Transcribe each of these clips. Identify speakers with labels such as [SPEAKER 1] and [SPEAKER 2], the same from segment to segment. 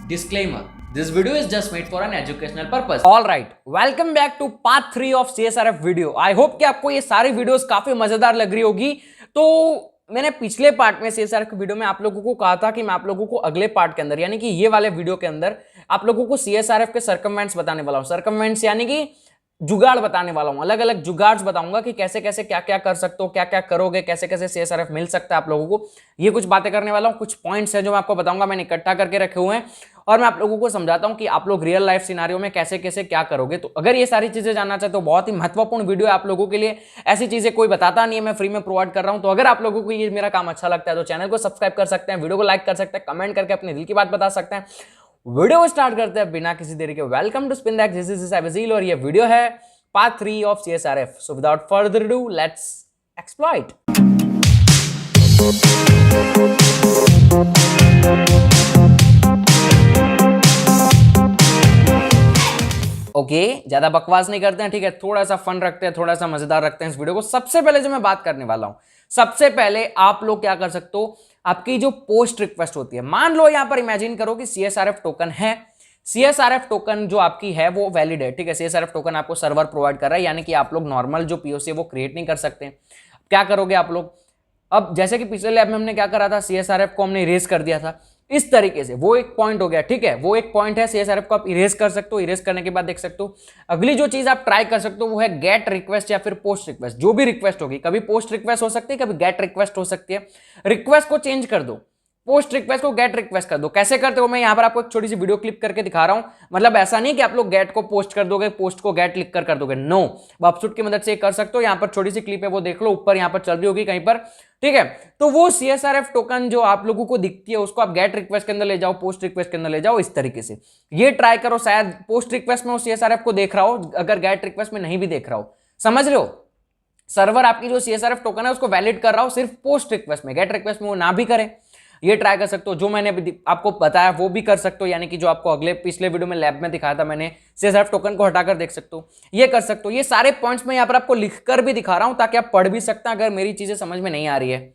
[SPEAKER 1] Disclaimer: This video is just made for an educational purpose. All right, welcome back to part 3 of CSRF video. I hope कि आपको ये सारी videos काफी मजेदार लग रही होगी। तो मैंने पिछले पार्ट में CSRF की वीडियो में आप लोगों को कहा था कि मैं आप लोगों को अगले पार्ट के अंदर यानी कि ये वाले वीडियो के अंदर आप लोगों को CSRF के सर्कमवेंट्स बताने वाला हूं। सर्कमवेंट्स यानी कि जुगाड़ बताने वाला हूं, अलग अलग जुगाड़ बताऊंगा कि कैसे कैसे क्या क्या कर सकते हो, क्या क्या करोगे, कैसे कैसे CSRF मिल सकता है आप लोगों को। ये कुछ बातें करने वाला हूं, कुछ पॉइंट्स है जो मैं आपको बताऊंगा, मैंने इकट्ठा करके रखे हुए हैं और मैं आप लोगों को समझाता हूं कि आप लोग रियल लाइफ सिनारियो में कैसे कैसे क्या करोगे। तो अगर ये सारी चीजें जानना चाहते हो, बहुत ही महत्वपूर्ण वीडियो है आप लोगों के लिए। ऐसी चीजें कोई बताता नहीं है, मैं फ्री में प्रोवाइड कर रहा हूं। तो अगर आप लोगों को ये मेरा काम अच्छा लगता है तो चैनल को सब्सक्राइब कर सकते हैं, वीडियो को लाइक कर सकते हैं, कमेंट करके अपने दिल की बात बता सकते हैं। वीडियो को स्टार्ट करते हैं बिना किसी देरी के। Welcome to spin that, this is अबजील और ये वीडियो है part 3 of CSRF. So without further ado, let's exploit. Okay, ज्यादा बकवास नहीं करते हैं, ठीक है। थोड़ा सा फन रखते हैं, थोड़ा सा मजेदार रखते हैं इस वीडियो को। सबसे पहले जो मैं बात करने वाला हूं, सबसे पहले आप लोग क्या कर सकते हो, आपकी जो पोस्ट रिक्वेस्ट होती है, मान लो यहां पर इमेजिन करो कि CSRF टोकन है। CSRF टोकन जो आपकी है वो वैलिड है, ठीक है। CSRF टोकन आपको सर्वर प्रोवाइड कर रहा है, यानी कि आप लोग नॉर्मल जो POC है वो क्रिएट नहीं कर सकते। क्या करोगे आप लोग, अब जैसे कि पिछले लैब में हमने क्या करा था, CSRF को हमने इरेज कर दिया था इस तरीके से, वो एक पॉइंट हो गया, ठीक है। वो एक पॉइंट है, CSRF को आप इरेज कर सकते हो। इरेज करने के बाद देख सकते हो अगली जो चीज आप ट्राई कर सकते हो वो है गेट रिक्वेस्ट या फिर पोस्ट रिक्वेस्ट, जो भी रिक्वेस्ट होगी। कभी पोस्ट रिक्वेस्ट हो सकती है, कभी गेट रिक्वेस्ट हो सकती है। रिक्वेस्ट को चेंज कर दो, पोस्ट रिक्वेस्ट को गेट रिक्वेस्ट कर दो। कैसे करते हो मैं यहां पर आपको एक छोटी सी वीडियो क्लिप करके दिखा रहा हूं। मतलब ऐसा नहीं कि आप लोग गेट को पोस्ट कर दोगे, पोस्ट को गेट लिख कर दोगे, नो। बॉक्सशूट की मदद से कर सकते हो। यहां पर छोटी सी क्लिप है, वो देख लो, ऊपर यहां पर चल रही होगी कहीं पर, ठीक है। तो वो CSRF टोकन जो आप लोगों को दिखती है उसको आप गेट रिक्वेस्ट के अंदर ले जाओ, पोस्ट रिक्वेस्ट के अंदर ले जाओ, इस तरीके से ये ट्राई करो। शायद पोस्ट रिक्वेस्ट में वो CSRF को देख रहा हो, अगर गेट रिक्वेस्ट में नहीं भी देख रहा हो, समझ रहे हो। सर्वर आपकी जो CSRF टोकन है उसको वैलिड कर रहा हो सिर्फ पोस्ट रिक्वेस्ट में, गेट रिक्वेस्ट में वो ना भी करे। ये ट्राई कर सकते हो, जो मैंने आपको बताया वो भी कर सकते हो, यानी कि जो आपको अगले पिछले वीडियो में लैब में दिखाया था मैंने, CSRF टोकन को हटाकर देख सकते हो, ये कर सकते हो। ये सारे पॉइंट्स मैं यहाँ पर आपको लिखकर भी दिखा रहा हूं ताकि आप पढ़ भी सकते हैं अगर मेरी चीजें समझ में नहीं आ रही है।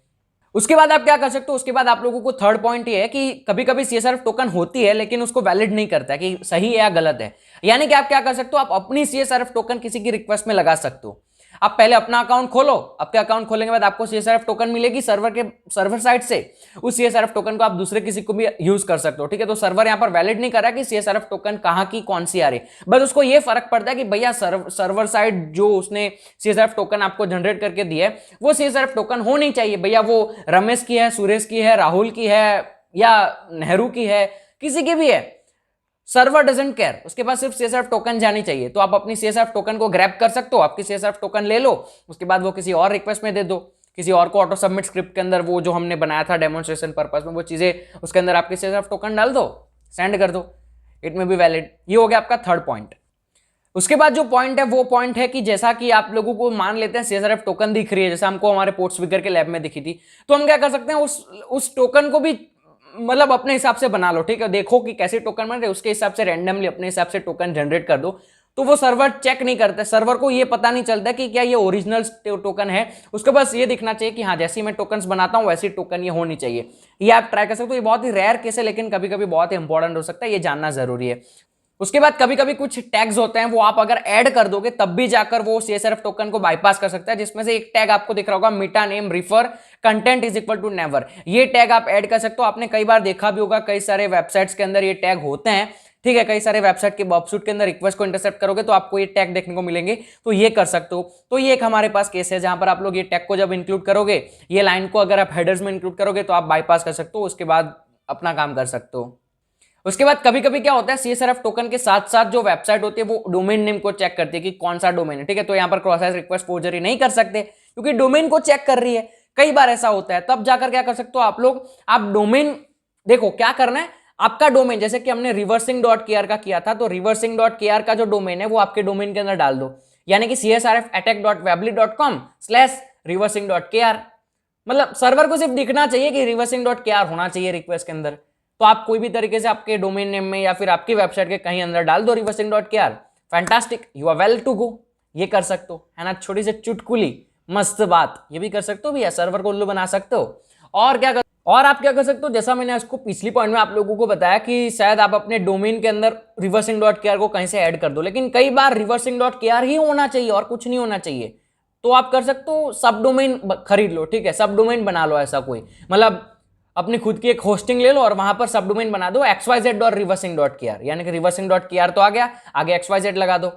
[SPEAKER 1] उसके बाद आप क्या कर सकते हो, उसके बाद आप लोगों को थर्ड पॉइंट ये है कि कभी कभी CSRF टोकन होती है लेकिन उसको वैलिड नहीं करता है कि सही है या गलत है। यानी कि आप क्या कर सकते हो, आप अपनी CSRF टोकन किसी की रिक्वेस्ट में लगा सकते हो। आप पहले अपना अकाउंट खोलो, आपके अकाउंट खोलने के बाद आपको CSRF टोकन मिलेगी सर्वर साइड से। उस CSRF टोकन को आप दूसरे किसी को भी यूज कर सकते हो, ठीक है। तो सर्वर यहां पर वैलिड नहीं कर रहा कि CSRF टोकन कहां की कौन सी आ रही, बस उसको ये फर्क पड़ता है कि भैया सर्वर साइड जो उसने CSRF टोकन आपको जनरेट करके दिया है वो CSRF टोकन होनी चाहिए। भैया वो रमेश की है, सुरेश की है, राहुल की है या नेहरू की है, किसी की भी है, सर्वर डजंट केयर, उसके पास सिर्फ CSRF टोकन जानी चाहिए। तो आप अपनी CSRF टोकन को ग्रैब कर सकते हो, आपकी CSRF टोकन ले लो, उसके बाद वो किसी और रिक्वेस्ट में दे दो, किसी और को ऑटो सबमिट स्क्रिप्ट के अंदर, वो जो हमने बनाया था डेमोन्स्ट्रेशन पर्पस में, वो चीजें उसके अंदर आपकी CSRF टोकन डाल दो, सेंड कर दो, इट में बी वैलिड। ये हो गया आपका थर्ड पॉइंट। उसके बाद जो पॉइंट है वो पॉइंट है कि जैसा कि आप लोगों को मान लेते हैं CSRF टोकन दिख रही है, जैसे हमको हमारे पोर्ट स्पीकर के लैब में दिखी थी, तो हम क्या कर सकते हैं, उस टोकन को भी मतलब अपने हिसाब से बना लो, ठीक है। देखो कि कैसे टोकन बन रहे, उसके हिसाब से रैंडमली अपने हिसाब से टोकन जनरेट कर दो। तो वो सर्वर चेक नहीं करता, सर्वर को ये पता नहीं चलता कि क्या ये ओरिजिनल टोकन है, उसको बस ये दिखना चाहिए कि हाँ जैसी मैं टोकन्स बनाता हूँ वैसी टोकन ये होनी चाहिए। ये आप ट्राई कर सकते हो। ये बहुत ही रेयर केस है लेकिन कभी कभी बहुत ही इंपॉर्टेंट हो सकता है, ये जानना जरूरी है। उसके बाद कभी कभी कुछ टैग्स होते हैं, वो आप अगर ऐड कर दोगे तब भी जाकर वो CSRF टोकन को बाईपास कर सकता है, जिसमें से एक टैग आपको दिख रहा होगा, meta name refer content is equal to never. ये टैग आप ऐड कर सकते हो। आपने कई बार देखा भी होगा, कई सारे वेबसाइट्स के अंदर ये टैग होते हैं, ठीक है। कई सारे वेबसाइट के बॉक्सशूट के अंदर रिक्वेस्ट को इंटरसेप्ट करोगे तो आपको ये टैग देखने को मिलेंगे, तो ये कर सकते हो। तो ये एक हमारे पास केस है जहां पर आप लोग ये टैग को जब इंक्लूड करोगे, ये लाइन को अगर आप हेडर्स में इंक्लूड करोगे तो आप बाईपास कर सकते हो, उसके बाद अपना काम कर सकते हो। उसके बाद कभी कभी क्या होता है, CSRF टोकन के साथ साथ जो वेबसाइट होती है वो डोमेन नेम को चेक करती है कि कौन सा डोमेन है, ठीक है। तो यहां पर क्रॉस साइट रिक्वेस्ट फोर्जरी नहीं कर सकते क्योंकि डोमेन को चेक कर रही है। कई बार ऐसा होता है, तब जाकर क्या कर सकते हो आप लोग, आप डोमेन देखो क्या करना है, आपका डोमेन जैसे कि हमने reversing.kr का किया था, तो reversing.kr का जो डोमेन है वो आपके डोमेन के अंदर डाल दो, यानी कि csrfattack.weebly.com/reversing.kr। मतलब सर्वर को सिर्फ दिखना चाहिए कि reversing.kr होना चाहिए रिक्वेस्ट के अंदर। तो आप कोई भी तरीके से आपके डोमेन नेम में या फिर आपकी वेबसाइट के कहीं अंदर डाल दो reversing.kr, fantastic, you are well to go. ये कर सकते हो, है ना, छोटी सी चुटकुली मस्त बात, ये भी कर सकते हो भैया, सर्वर को उल्लू बना सकते हो। और क्या कर और आप क्या कर सकते हो, जैसा मैंने इसको पिछली पॉइंट में आप लोगों को बताया कि शायद आप अपने डोमेन के अंदर reversing.kr को कहीं से ऐड कर दो, लेकिन कई बार reversing.kr ही होना चाहिए और कुछ नहीं होना चाहिए। तो आप कर सकते हो सब डोमेन खरीद लो, ठीक है, सब डोमेन बना लो, ऐसा कोई मतलब अपनी खुद की एक होस्टिंग ले लो और वहां पर सब डोमेन बना दो xyz.reversing.kr, यानी कि reversing.kr तो आ गया, आगे xyz लगा दो,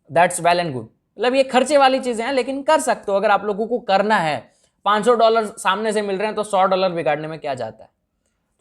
[SPEAKER 1] दैट्स वेल एंड गुड। मतलब ये खर्चे वाली चीजें हैं, लेकिन कर सकते हो अगर आप लोगों को करना है। $500 सामने से मिल रहे हैं तो $100 बिगाड़ने में क्या जाता है।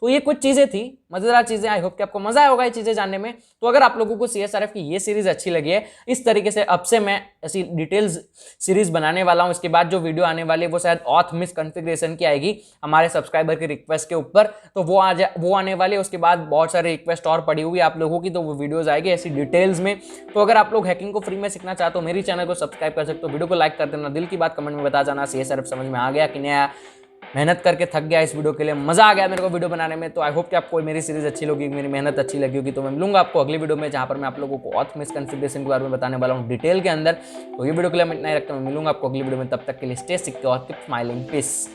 [SPEAKER 1] तो ये कुछ चीजें थी, मजेदार चीजें। आई होप कि आपको मजा आया होगा ये चीजें जानने में। तो अगर आप लोगों को CSRF की ये सीरीज अच्छी लगी है, इस तरीके से अब से मैं ऐसी डिटेल्स सीरीज बनाने वाला हूं। इसके बाद जो वीडियो आने वाली है वो शायद ऑथ मिस कॉन्फ़िगरेशन की आएगी हमारे सब्सक्राइबर की रिक्वेस्ट के ऊपर, तो वो आने वाली है। उसके बाद बहुत सारे रिक्वेस्ट और पड़ी हुई आप लोगों की, तो वो वीडियोज आएगी ऐसी डिटेल्स में। तो अगर आप लोग हैकिंग को फ्री में सीखना चाहते हो, मेरी चैनल को सब्सक्राइब कर सकते हो, वीडियो को लाइक कर देना, दिल की बात कमेंट में बता जाना CSRF समझ में आ गया कि नहीं आया, मेहनत करके थक गया इस वीडियो के लिए, मजा आ गया मेरे को वीडियो बनाने में। तो आई होप कि आपको मेरी सीरीज अच्छी लगी, मेरी मेहनत अच्छी लगी होगी। तो मैं मिलूंगा आपको अगली वीडियो में, जहां पर मैं आप लोगों को ऑथ मिस कॉन्फ़िगरेशन के बारे में बताने वाला हूं डिटेल के अंदर। तो ये वीडियो के लिए मैं इतना ही रखता हूं, मिलूंगा आपको अगली वीडियो में। तब तक के लिए stay secure, keep smiling, piece.